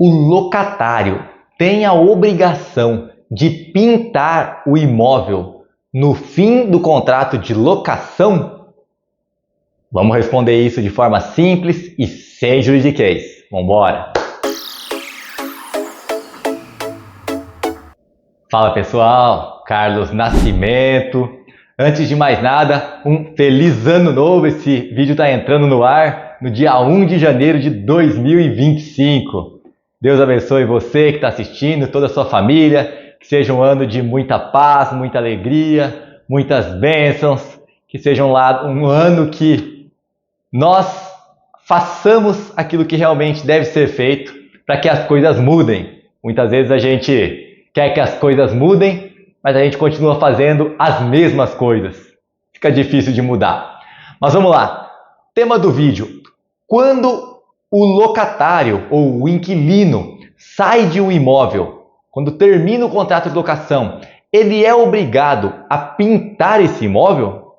o locatário tem a obrigação de pintar o imóvel no fim do contrato de locação? Vamos responder isso de forma simples e sem juridiquês. Vamos embora! Fala pessoal, Carlos Nascimento. Antes de mais nada, um feliz ano novo. Esse vídeo está entrando no ar no dia 1 de janeiro de 2025. Deus abençoe você que está assistindo, toda a sua família, que seja um ano de muita paz, muita alegria, muitas bênçãos, que seja um ano que nós façamos aquilo que realmente deve ser feito para que as coisas mudem. Muitas vezes a gente quer que as coisas mudem, mas a gente continua fazendo as mesmas coisas. Fica difícil de mudar. Mas vamos lá. Tema do vídeo. Quando o locatário ou o inquilino sai de um imóvel, quando termina o contrato de locação, ele é obrigado a pintar esse imóvel?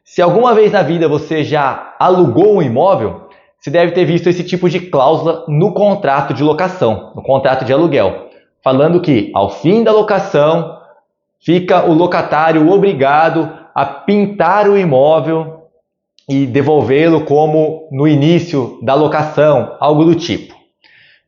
Se alguma vez na vida você já alugou um imóvel, você deve ter visto esse tipo de cláusula no contrato de locação, no contrato de aluguel, falando que ao fim da locação fica o locatário obrigado a pintar o imóvel e devolvê-lo como no início da locação, algo do tipo.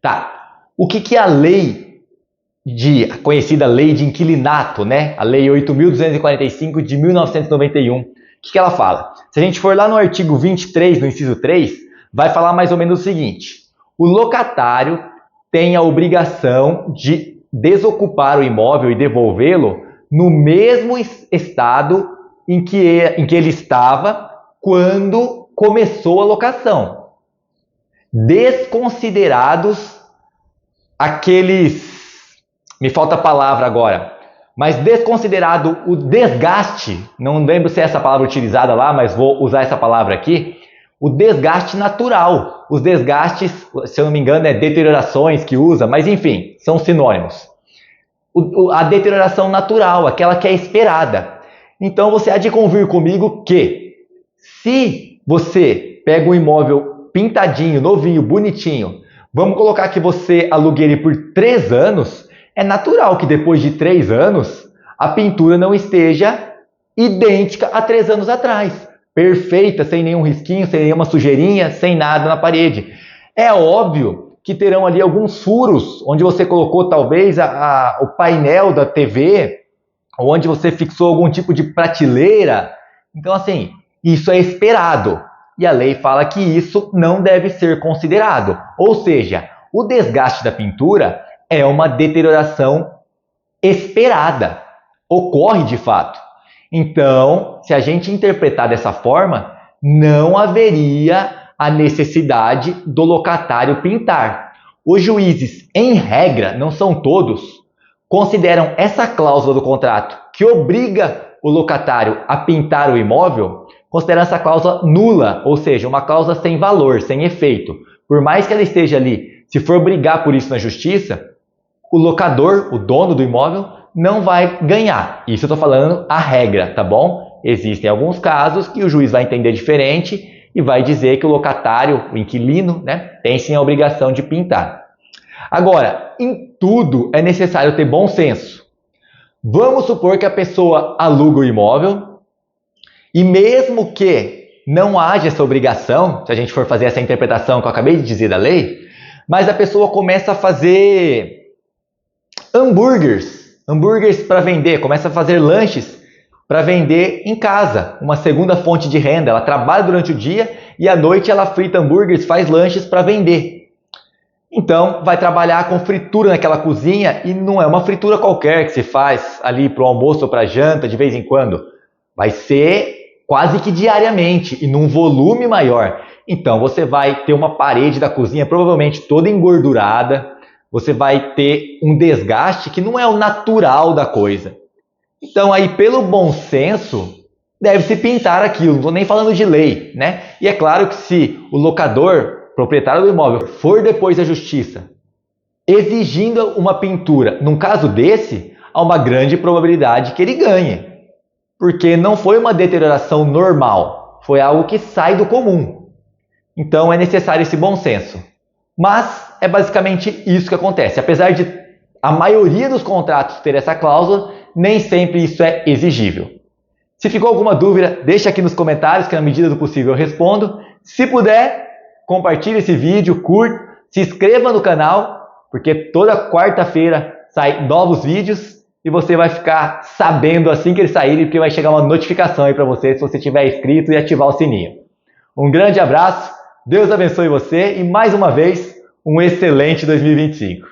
Tá. O que a a conhecida lei de inquilinato, né? A lei 8.245 de 1991, o que ela fala? Se a gente for lá no artigo 23, no inciso 3, vai falar mais ou menos o seguinte: o locatário tem a obrigação de desocupar o imóvel e devolvê-lo no mesmo estado em que ele estava quando começou a locação, desconsiderados aqueles, me falta a palavra agora, mas desconsiderado o desgaste, não lembro se é essa palavra utilizada lá, mas vou usar essa palavra aqui, o desgaste natural. Os desgastes, se eu não me engano, é deteriorações que usa, mas enfim, são sinônimos. A deterioração natural, aquela que é esperada. Então você há de convir comigo que se você pega um imóvel pintadinho, novinho, bonitinho, vamos colocar que você alugue ele por 3 anos, é natural que depois de 3 anos a pintura não esteja idêntica a 3 anos atrás. Perfeita, sem nenhum risquinho, sem nenhuma sujeirinha, sem nada na parede. É óbvio que terão ali alguns furos, onde você colocou talvez o painel da TV, ou onde você fixou algum tipo de prateleira. Então assim, isso é esperado. E a lei fala que isso não deve ser considerado. Ou seja, o desgaste da pintura é uma deterioração esperada. Ocorre de fato. Então, se a gente interpretar dessa forma, não haveria a necessidade do locatário pintar. Os juízes, em regra, não são todos, consideram essa cláusula do contrato que obriga o locatário a pintar o imóvel, consideram essa cláusula nula, ou seja, uma cláusula sem valor, sem efeito. Por mais que ela esteja ali, se for brigar por isso na justiça, o locador, o dono do imóvel, não vai ganhar. Isso eu estou falando a regra, tá bom? Existem alguns casos que o juiz vai entender diferente e vai dizer que o locatário, o inquilino, né, tem sim a obrigação de pintar. Agora, em tudo é necessário ter bom senso. Vamos supor que a pessoa aluga o imóvel e mesmo que não haja essa obrigação, se a gente for fazer essa interpretação que eu acabei de dizer da lei, mas a pessoa começa a fazer hambúrgueres para vender, começa a fazer lanches para vender em casa, uma segunda fonte de renda. Ela trabalha durante o dia e à noite ela frita hambúrgueres, faz lanches para vender. Então vai trabalhar com fritura naquela cozinha e não é uma fritura qualquer que se faz ali para o almoço ou para a janta de vez em quando. Vai ser quase que diariamente e num volume maior. Então você vai ter uma parede da cozinha provavelmente toda engordurada. Você vai ter um desgaste que não é o natural da coisa. Então aí, pelo bom senso, deve-se pintar aquilo. Não estou nem falando de lei, né? E é claro que se o locador, proprietário do imóvel, for depois à justiça exigindo uma pintura, num caso desse, há uma grande probabilidade que ele ganhe. Porque não foi uma deterioração normal, foi algo que sai do comum. Então é necessário esse bom senso. Mas é basicamente isso que acontece. Apesar de a maioria dos contratos ter essa cláusula, nem sempre isso é exigível. Se ficou alguma dúvida, deixa aqui nos comentários que na medida do possível eu respondo. Se puder, compartilhe esse vídeo, curta, se inscreva no canal, porque toda quarta-feira saem novos vídeos e você vai ficar sabendo assim que eles saírem, porque vai chegar uma notificação aí para você se você tiver inscrito e ativar o sininho. Um grande abraço, Deus abençoe você e mais uma vez, um excelente 2025.